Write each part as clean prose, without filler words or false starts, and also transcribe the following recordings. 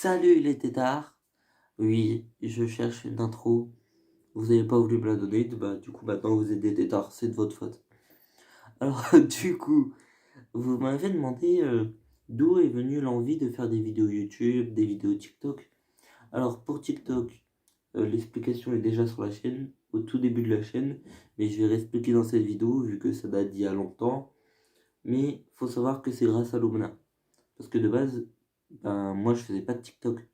Salut les tétards! Oui, je cherche une intro. Vous n'avez pas voulu me la donner, bah du coup maintenant vous êtes des tétards, c'est de votre faute. Alors du coup, vous m'avez demandé d'où est venue l'envie de faire des vidéos YouTube, des vidéos TikTok. Alors pour TikTok, l'explication est déjà sur la chaîne, au tout début de la chaîne, mais je vais réexpliquer dans cette vidéo vu que ça date d'il y a longtemps. Mais faut savoir que c'est grâce à Lumna. Parce que de base, ben moi je faisais pas de TikTok.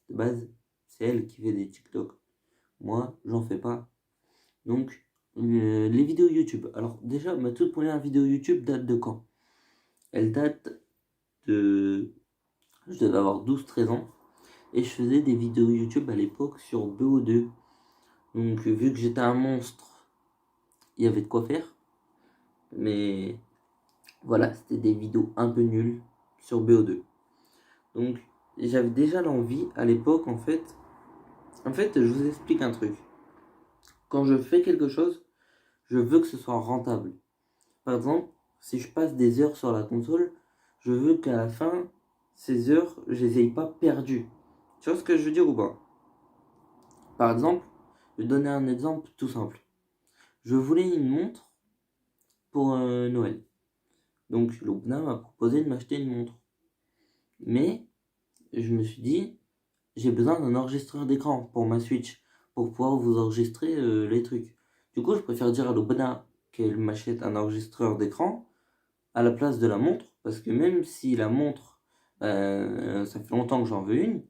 De base, c'est elle qui fait des TikTok. Moi, j'en fais pas. Donc, les vidéos YouTube. Alors, déjà, ma toute première vidéo YouTube date de quand? Elle date de. Je devais avoir 12-13 ans. Et je faisais des vidéos YouTube à l'époque sur BO2. Donc, vu que j'étais un monstre, il y avait de quoi faire. Mais voilà, c'était des vidéos un peu nulles sur BO2. Donc, j'avais déjà l'envie à l'époque, en fait. En fait, je vous explique un truc. Quand je fais quelque chose, je veux que ce soit rentable. Par exemple, si je passe des heures sur la console, je veux qu'à la fin, ces heures, je les ai pas perdues. Tu vois ce que je veux dire ou pas? Par exemple, je vais donner un exemple tout simple. Je voulais une montre pour Noël. Donc, Lubna m'a proposé de m'acheter une montre. Mais, je me suis dit, j'ai besoin d'un enregistreur d'écran pour ma Switch, pour pouvoir vous enregistrer les trucs. Du coup, je préfère dire à Lubna qu'elle m'achète un enregistreur d'écran à la place de la montre, parce que même si la montre, ça fait longtemps que j'en veux une,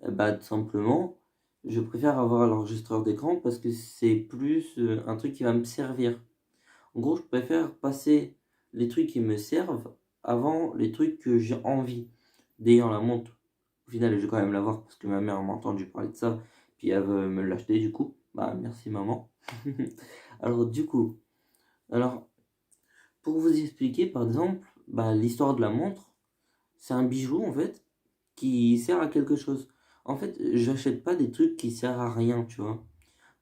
bah tout simplement, je préfère avoir l'enregistreur d'écran parce que c'est plus un truc qui va me servir. En gros, je préfère passer les trucs qui me servent avant les trucs que j'ai envie. D'ailleurs, la montre, au final, je vais quand même l'avoir parce que ma mère m'a entendu parler de ça, puis elle veut me l'acheter du coup. Bah merci maman. Alors du coup, alors pour vous expliquer, par exemple, bah, l'histoire de la montre, c'est un bijou en fait qui sert à quelque chose. En fait, j'achète pas des trucs qui servent à rien, tu vois.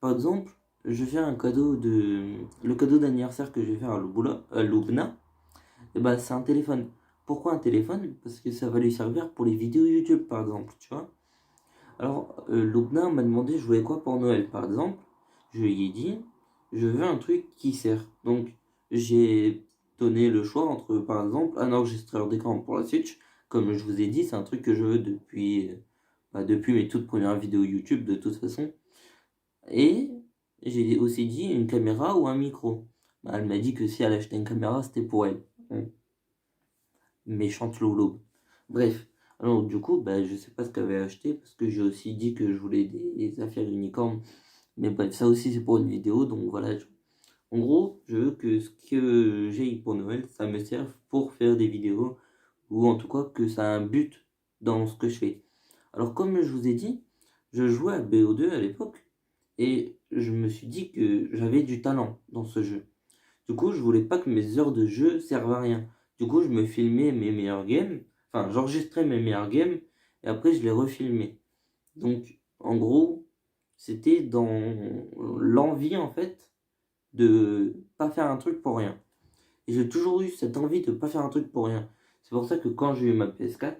Par exemple, je vais faire un cadeau de. Le cadeau d'anniversaire que je vais faire à Lubna, et bah, c'est un téléphone. Pourquoi un téléphone? Parce que ça va lui servir pour les vidéos YouTube, par exemple, tu vois. Alors, Lubna m'a demandé je voulais quoi pour Noël, par exemple. Je lui ai dit, je veux un truc qui sert. Donc, j'ai donné le choix entre, par exemple, un enregistreur d'écran pour la Switch. Comme je vous ai dit, c'est un truc que je veux depuis mes toutes premières vidéos YouTube, de toute façon. Et j'ai aussi dit une caméra ou un micro. Bah, elle m'a dit que si elle achetait une caméra, c'était pour elle. Méchante Lolo. Bref, alors du coup, bah, je sais pas ce qu'elle avait acheté parce que j'ai aussi dit que je voulais des affaires unicornes. Mais bref, ça aussi c'est pour une vidéo, donc voilà. En gros, je veux que ce que j'ai pour Noël, ça me serve pour faire des vidéos ou en tout cas que ça a un but dans ce que je fais. Alors comme je vous ai dit, je jouais à BO2 à l'époque et je me suis dit que j'avais du talent dans ce jeu. Du coup, je voulais pas que mes heures de jeu servent à rien. Du coup, je me filmais mes meilleurs games, enfin, j'enregistrais mes meilleurs games et après je les refilmais. Donc, en gros, c'était dans l'envie en fait de pas faire un truc pour rien. Et j'ai toujours eu cette envie de pas faire un truc pour rien. C'est pour ça que quand j'ai eu ma PS4,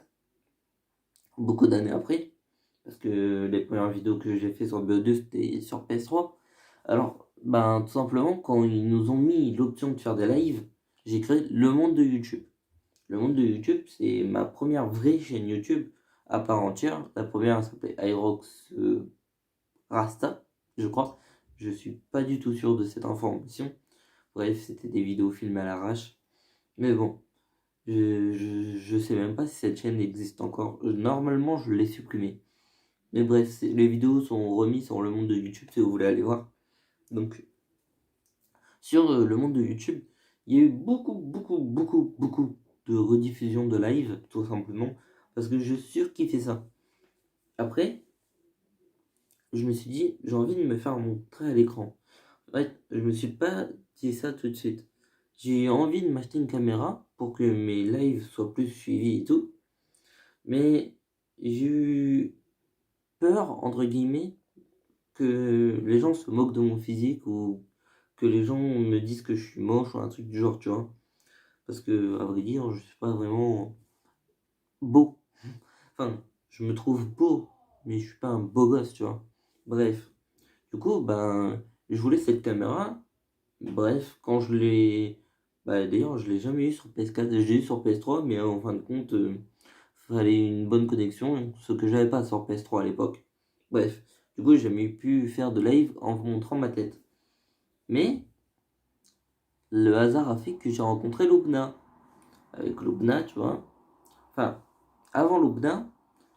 beaucoup d'années après, parce que les premières vidéos que j'ai fait sur BO2 c'était sur PS3. Alors, ben tout simplement, quand ils nous ont mis l'option de faire des lives, j'ai créé le monde de YouTube. Le monde de YouTube, c'est ma première vraie chaîne YouTube à part entière. La première s'appelait Irox Rasta, je crois. Je suis pas du tout sûr de cette information. Bref, c'était des vidéos filmées à l'arrache. Mais bon, je sais même pas si cette chaîne existe encore. Normalement, je l'ai supprimée. Mais bref, les vidéos sont remises sur le monde de YouTube si vous voulez aller voir. Donc, sur le monde de YouTube, il y a eu beaucoup de rediffusions de live, tout simplement, parce que je surkiffais ça. Après, je me suis dit, j'ai envie de me faire montrer à l'écran. En fait, je me suis pas dit ça tout de suite. J'ai envie de m'acheter une caméra pour que mes lives soient plus suivis et tout. Mais j'ai eu peur, entre guillemets, que les gens se moquent de mon physique ou que les gens me disent que je suis moche ou un truc du genre, tu vois. Parce que, à vrai dire, je suis pas vraiment beau. Enfin, je me trouve beau, mais je suis pas un beau gosse, tu vois. Bref, du coup, je voulais cette caméra. Bref, quand je l'ai... d'ailleurs, je l'ai jamais eu sur PS4, je l'ai eu sur PS3, mais en fin de compte, fallait une bonne connexion, ce que j'avais pas sur PS3 à l'époque. Bref, du coup, j'ai jamais pu faire de live en vous montrant ma tête. Mais le hasard a fait que j'ai rencontré Lubna. Avec Lubna, tu vois. Enfin, avant Lubna,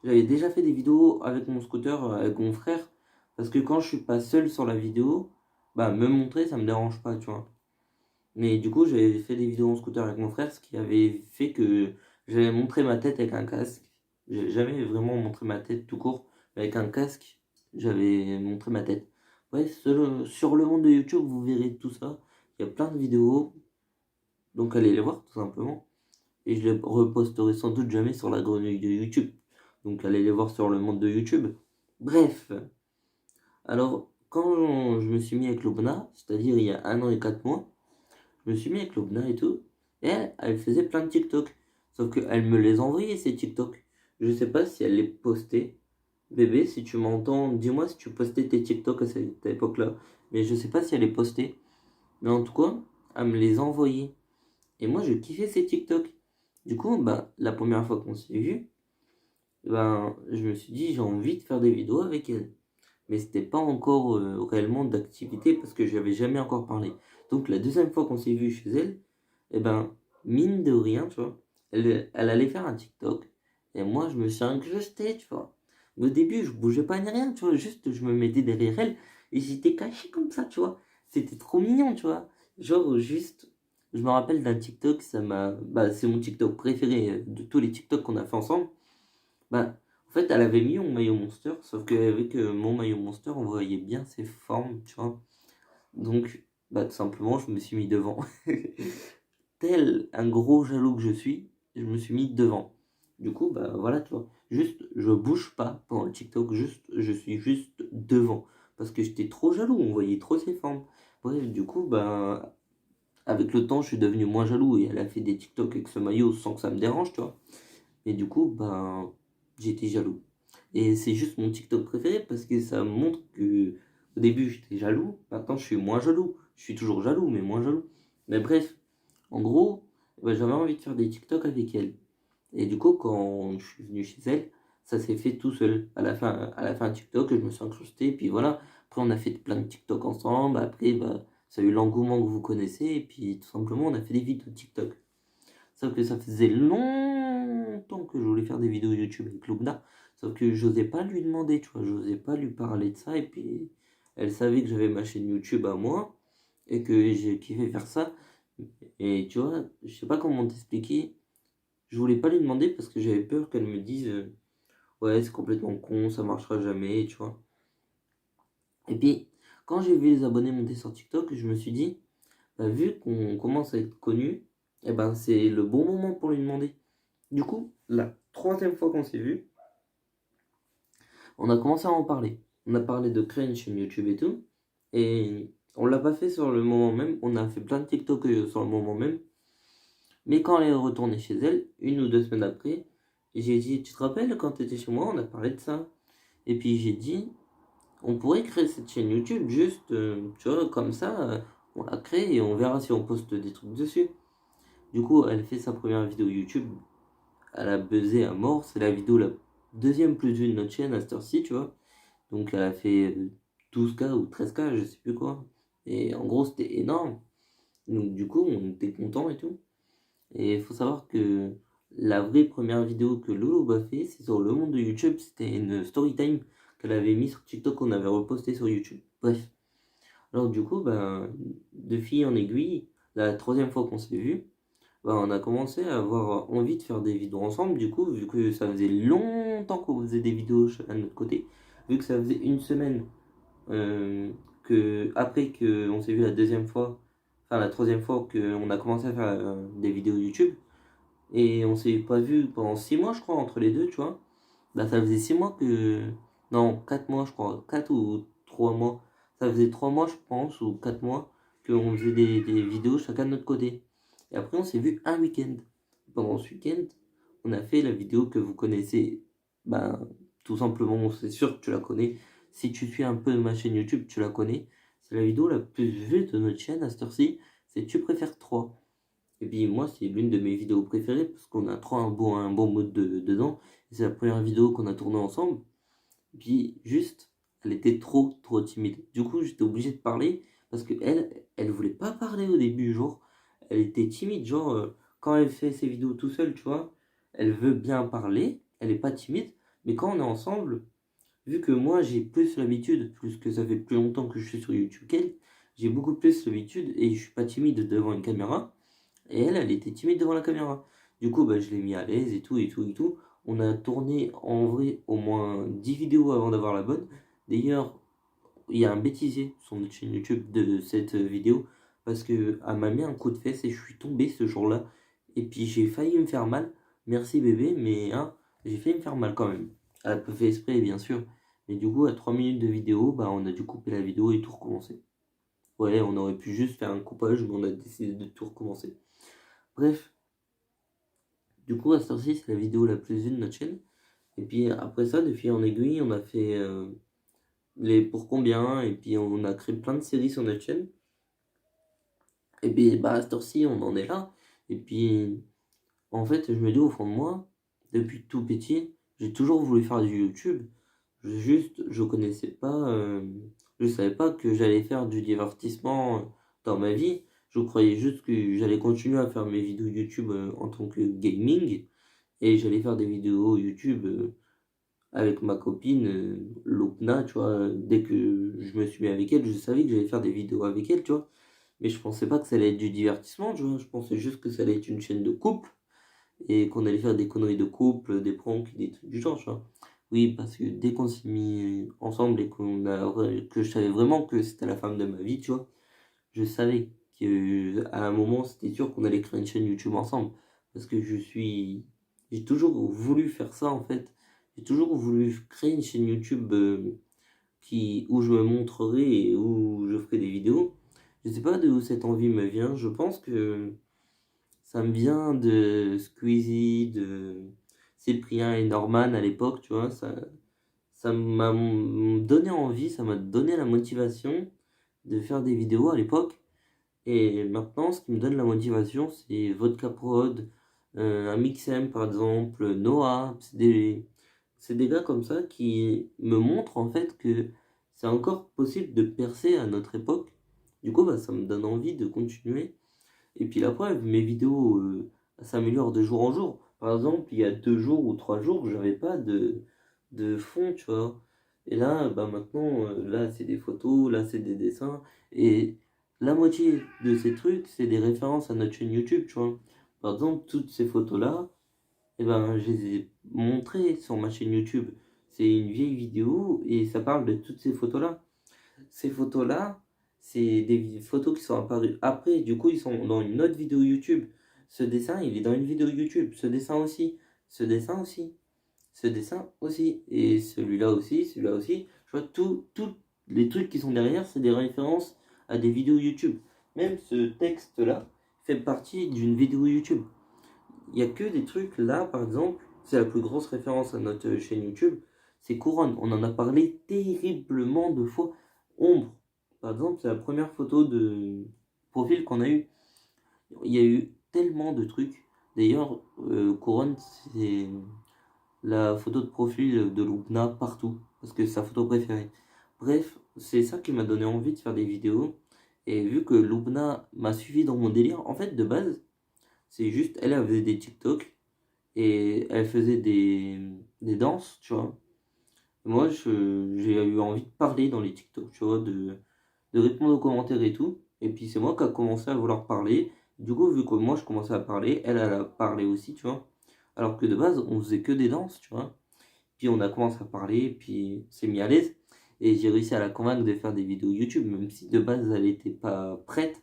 j'avais déjà fait des vidéos avec mon scooter, avec mon frère. Parce que quand je suis pas seul sur la vidéo, me montrer, ça me dérange pas, tu vois. Mais du coup, j'avais fait des vidéos en scooter avec mon frère, ce qui avait fait que j'avais montré ma tête avec un casque. J'ai jamais vraiment montré ma tête tout court, mais avec un casque, j'avais montré ma tête. Bref, sur le monde de YouTube, vous verrez tout ça. Il y a plein de vidéos, donc allez les voir tout simplement. Et je les reposterai sans doute jamais sur la grenouille de YouTube. Donc allez les voir sur le monde de YouTube. Bref, alors quand je me suis mis avec Lobna, c'est-à-dire il y a 1 an et 4 mois, je me suis mis avec Lobna et tout, et elle faisait plein de TikTok. Sauf qu'elle me les envoyait ces TikTok. Je sais pas si elle les postait. Bébé, si tu m'entends, dis-moi si tu postais tes TikTok à cette époque-là. Mais je sais pas si elle les postait. Mais en tout cas, elle me les envoyait. Et moi, je kiffais ces TikTok. Du coup, la première fois qu'on s'est vu, je me suis dit, j'ai envie de faire des vidéos avec elle. Mais c'était pas encore réellement d'activité parce que j'avais jamais encore parlé. Donc la deuxième fois qu'on s'est vu chez elle, mine de rien, tu vois, elle allait faire un TikTok. Et moi, je me suis incrusté, tu vois. Au début, je bougeais pas ni rien, tu vois. Juste, je me mettais derrière elle et j'étais caché comme ça, tu vois. C'était trop mignon, tu vois. Genre, juste, je me rappelle d'un TikTok, c'est mon TikTok préféré de tous les TikTok qu'on a fait ensemble. En fait, elle avait mis mon maillot Monster, sauf qu'avec mon maillot Monster, on voyait bien ses formes, tu vois. Donc, tout simplement, je me suis mis devant. Tel un gros jaloux que je suis, je me suis mis devant. Du coup, voilà, tu vois. Juste, je bouge pas pendant le TikTok, juste, je suis juste devant. Parce que j'étais trop jaloux, on voyait trop ses formes. Bref, du coup, avec le temps, je suis devenu moins jaloux et elle a fait des TikTok avec ce maillot sans que ça me dérange, tu vois. Et du coup, j'étais jaloux. Et c'est juste mon TikTok préféré parce que ça montre que au début j'étais jaloux, maintenant je suis moins jaloux. Je suis toujours jaloux, mais moins jaloux. Mais bref, en gros, j'avais envie de faire des TikTok avec elle. Et du coup, quand je suis venu chez elle, ça s'est fait tout seul. À la fin TikTok, je me suis incrusté, et puis voilà. Après, on a fait plein de TikTok ensemble. Après, ça a eu l'engouement que vous connaissez, et puis tout simplement, on a fait des vidéos TikTok. Sauf que ça faisait longtemps que je voulais faire des vidéos YouTube avec Lubna. Sauf que j'osais pas lui demander, tu vois, j'osais pas lui parler de ça. Et puis, elle savait que j'avais ma chaîne YouTube à moi et que j'ai kiffé faire ça. Et tu vois, je sais pas comment t'expliquer. Je voulais pas lui demander parce que j'avais peur qu'elle me dise ouais, c'est complètement con, ça marchera jamais, tu vois. Et puis, quand j'ai vu les abonnés monter sur TikTok, je me suis dit, vu qu'on commence à être connu, c'est le bon moment pour lui demander. Du coup, la troisième fois qu'on s'est vu, on a commencé à en parler. On a parlé de créer une chaîne YouTube et tout. Et on l'a pas fait sur le moment même. On a fait plein de TikTok sur le moment même. Mais quand elle est retournée chez elle, 1 ou 2 semaines après, j'ai dit, tu te rappelles quand tu étais chez moi, on a parlé de ça. Et puis j'ai dit, on pourrait créer cette chaîne YouTube juste, tu vois, comme ça, on la crée et on verra si on poste des trucs dessus. Du coup, elle fait sa première vidéo YouTube. Elle a buzzé à mort. C'est la vidéo la deuxième plus vue de notre chaîne à cette heure-ci, tu vois. Donc elle a fait 12K ou 13K, je sais plus quoi. Et en gros, c'était énorme. Donc du coup, on était content et tout. Et il faut savoir que la vraie première vidéo que Lolo a fait, c'est sur le monde de YouTube. C'était une story time qu'elle avait mis sur TikTok, qu'on avait reposté sur YouTube. Bref. Alors du coup, de fil en aiguille, la troisième fois qu'on s'est vu, on a commencé à avoir envie de faire des vidéos ensemble. Du coup, vu que ça faisait longtemps qu'on faisait des vidéos chacun de notre côté, vu que ça faisait 1 semaine après qu'on s'est vu la deuxième fois, enfin la troisième fois qu'on a commencé à faire des vidéos YouTube, et on s'est pas vu pendant 6 mois, je crois, entre les deux, tu vois. Ça faisait 6 mois que. Non, 4 mois, je crois. 4 ou 3 mois. Ça faisait 3 mois, je pense, ou 4 mois, qu'on faisait des vidéos chacun de notre côté. Et après, on s'est vu un week-end. Pendant ce week-end, on a fait la vidéo que vous connaissez tout simplement, c'est sûr que tu la connais. Si tu suis un peu ma chaîne YouTube, tu la connais. C'est la vidéo la plus vue de notre chaîne à cette heure-ci, c'est Tu préfères 3. Et puis moi, c'est l'une de mes vidéos préférées parce qu'on a trop un bon mode dedans. Et c'est la première vidéo qu'on a tournée ensemble. Et puis juste, elle était trop timide. Du coup, j'étais obligé de parler parce que elle voulait pas parler au début, genre. Elle était timide, genre, quand elle fait ses vidéos tout seule, tu vois, elle veut bien parler, elle est pas timide. Mais quand on est ensemble, vu que moi j'ai plus l'habitude, plus que ça fait plus longtemps que je suis sur YouTube qu'elle, j'ai beaucoup plus l'habitude et je suis pas timide devant une caméra. Et elle était timide devant la caméra. Du coup, bah, je l'ai mis à l'aise et tout, et tout, et tout. On a tourné en vrai au moins 10 vidéos avant d'avoir la bonne. D'ailleurs, il y a un bêtisier sur notre chaîne YouTube de cette vidéo parce que elle m'a mis un coup de fesse et je suis tombé ce jour-là. Et puis j'ai failli me faire mal. Merci bébé, mais hein, j'ai failli me faire mal quand même. Elle a pas fait exprès, bien sûr. Mais du coup, à 3 minutes de vidéo, bah, on a dû couper la vidéo et tout recommencer. Ouais, on aurait pu juste faire un coupage, mais on a décidé de tout recommencer. Bref, du coup, à cette heure-ci, c'est la vidéo la plus vue de notre chaîne. Et puis après ça, de fil en aiguille, on a fait les pour combien, et puis on a créé plein de séries sur notre chaîne. Et puis bah, à cette heure-ci, on en est là. Et puis en fait, je me dis au fond de moi, depuis tout petit, j'ai toujours voulu faire du YouTube. Juste, je connaissais pas, je savais pas que j'allais faire du divertissement dans ma vie. Je croyais juste que j'allais continuer à faire mes vidéos YouTube en tant que gaming. Et j'allais faire des vidéos YouTube avec ma copine Lopna, tu vois. Dès que je me suis mis avec elle, je savais que j'allais faire des vidéos avec elle, tu vois. Mais je pensais pas que ça allait être du divertissement, tu vois. Je pensais juste que ça allait être une chaîne de couple et qu'on allait faire des conneries de couple, des pranks, des trucs du genre, tu vois. Oui, parce que dès qu'on s'est mis ensemble et que je savais vraiment que c'était la femme de ma vie, tu vois, je savais que à un moment c'était sûr qu'on allait créer une chaîne YouTube ensemble parce que j'ai toujours voulu faire ça en fait. J'ai toujours voulu créer une chaîne YouTube où je me montrerai et où je ferai des vidéos. Je sais pas d'où cette envie me vient. Je pense que ça me vient de Squeezie, de Cyprien et Norman à l'époque, tu vois. Ça m'a donné envie, ça m'a donné la motivation de faire des vidéos à l'époque. Et maintenant, ce qui me donne la motivation, c'est Vodka Prod, un Mixem par exemple, Noah. C'est des gars comme ça qui me montrent en fait que c'est encore possible de percer à notre époque. Du coup, bah, ça me donne envie de continuer. Et puis la preuve, mes vidéos s'améliorent de jour en jour. Par exemple, il y a 2 jours ou 3 jours, j'avais pas de fond, tu vois. Et là, bah maintenant, là c'est des photos, là c'est des dessins. Et la moitié de ces trucs, c'est des références à notre chaîne YouTube, tu vois. Par exemple, toutes ces photos-là, eh ben, je les ai montrées sur ma chaîne YouTube. C'est une vieille vidéo et ça parle de toutes ces photos-là. Ces photos-là, c'est des photos qui sont apparues après. Du coup, ils sont dans une autre vidéo YouTube. Ce dessin, il est dans une vidéo YouTube. Ce dessin aussi. Ce dessin aussi. Ce dessin aussi. Et celui-là aussi. Celui-là aussi. Je vois tous les trucs qui sont derrière, c'est des références à des vidéos YouTube. Même ce texte-là fait partie d'une vidéo YouTube. Il n'y a que des trucs là, par exemple. C'est la plus grosse référence à notre chaîne YouTube. C'est Couronne. On en a parlé terriblement de fois. Ombre. Par exemple, c'est la première photo de profil qu'on a eu. Il y a eu tellement de trucs. D'ailleurs, Couronne, c'est la photo de profil de Lubna partout. Parce que c'est sa photo préférée. Bref, c'est ça qui m'a donné envie de faire des vidéos. Et vu que Lubna m'a suivi dans mon délire, en fait, de base, c'est juste, elle faisait des TikTok et elle faisait des danses, tu vois. Moi, j'ai eu envie de parler dans les TikTok, tu vois, de répondre aux commentaires et tout. Et puis c'est moi qui a commencé à vouloir parler. Du coup, vu que moi je commençais à parler, elle a parlé aussi, tu vois. Alors que de base, on faisait que des danses, tu vois. Puis on a commencé à parler, et puis on s'est mis à l'aise. Et j'ai réussi à la convaincre de faire des vidéos YouTube, même si de base elle n'était pas prête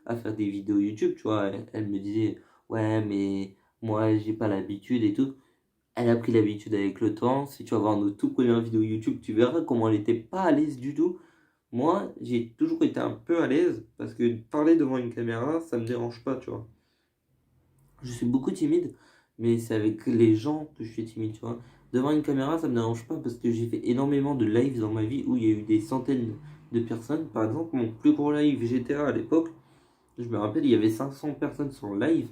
à faire des vidéos YouTube, tu vois. Elle me disait, ouais, mais moi j'ai pas l'habitude et tout. Elle a pris l'habitude avec le temps. Si tu vas voir nos tout premières vidéos YouTube, tu verras comment elle n'était pas à l'aise du tout. Moi, j'ai toujours été un peu à l'aise parce que parler devant une caméra, ça me dérange pas, tu vois. Je suis beaucoup timide, mais c'est avec les gens que je suis timide, tu vois. Devant une caméra, ça me dérange pas parce que j'ai fait énormément de lives dans ma vie où il y a eu des centaines de personnes. Par exemple, mon plus gros live GTA à l'époque, je me rappelle, il y avait 500 personnes sur le live.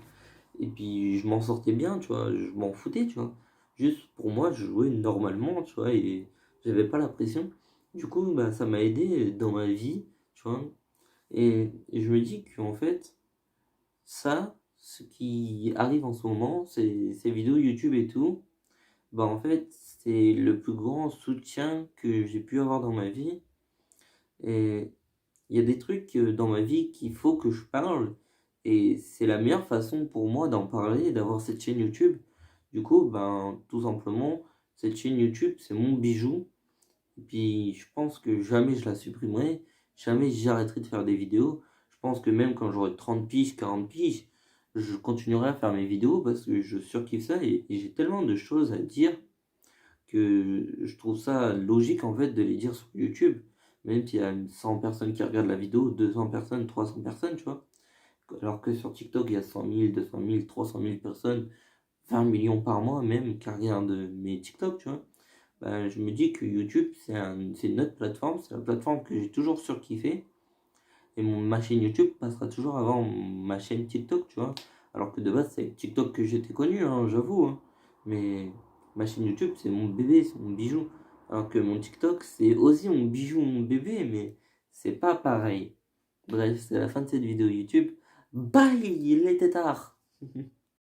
Et puis je m'en sortais bien, tu vois, je m'en foutais, tu vois. Juste pour moi, je jouais normalement, tu vois, et j'avais pas la pression. Du coup, bah, ça m'a aidé dans ma vie, tu vois. Et je me dis qu'en fait, ça, ce qui arrive en ce moment, ces vidéos YouTube et tout, bah en fait, c'est le plus grand soutien que j'ai pu avoir dans ma vie. Et il y a des trucs dans ma vie qu'il faut que je parle. Et c'est la meilleure façon pour moi d'en parler, d'avoir cette chaîne YouTube. Du coup, ben, tout simplement, cette chaîne YouTube, c'est mon bijou. Et puis, je pense que jamais je la supprimerai. Jamais j'arrêterai de faire des vidéos. Je pense que même quand j'aurai 30 piges, 40 piges, je continuerai à faire mes vidéos parce que je surkiffe ça et j'ai tellement de choses à dire que je trouve ça logique en fait de les dire sur YouTube. Même s'il y a 100 personnes qui regardent la vidéo, 200 personnes, 300 personnes, tu vois. Alors que sur TikTok, il y a 100 000, 200 000, 300 000 personnes, 20 millions par mois même qui regardent mes TikTok, tu vois. Ben, je me dis que YouTube, c'est une autre plateforme, c'est la plateforme que j'ai toujours surkiffé. Et ma chaîne YouTube passera toujours avant ma chaîne TikTok, tu vois. Alors que de base, c'est avec TikTok que j'étais connu, hein, j'avoue. Hein. Mais ma chaîne YouTube, c'est mon bébé, c'est mon bijou. Alors que mon TikTok, c'est aussi mon bijou, mon bébé, mais c'est pas pareil. Bref, c'est la fin de cette vidéo YouTube. Bye, il était tard.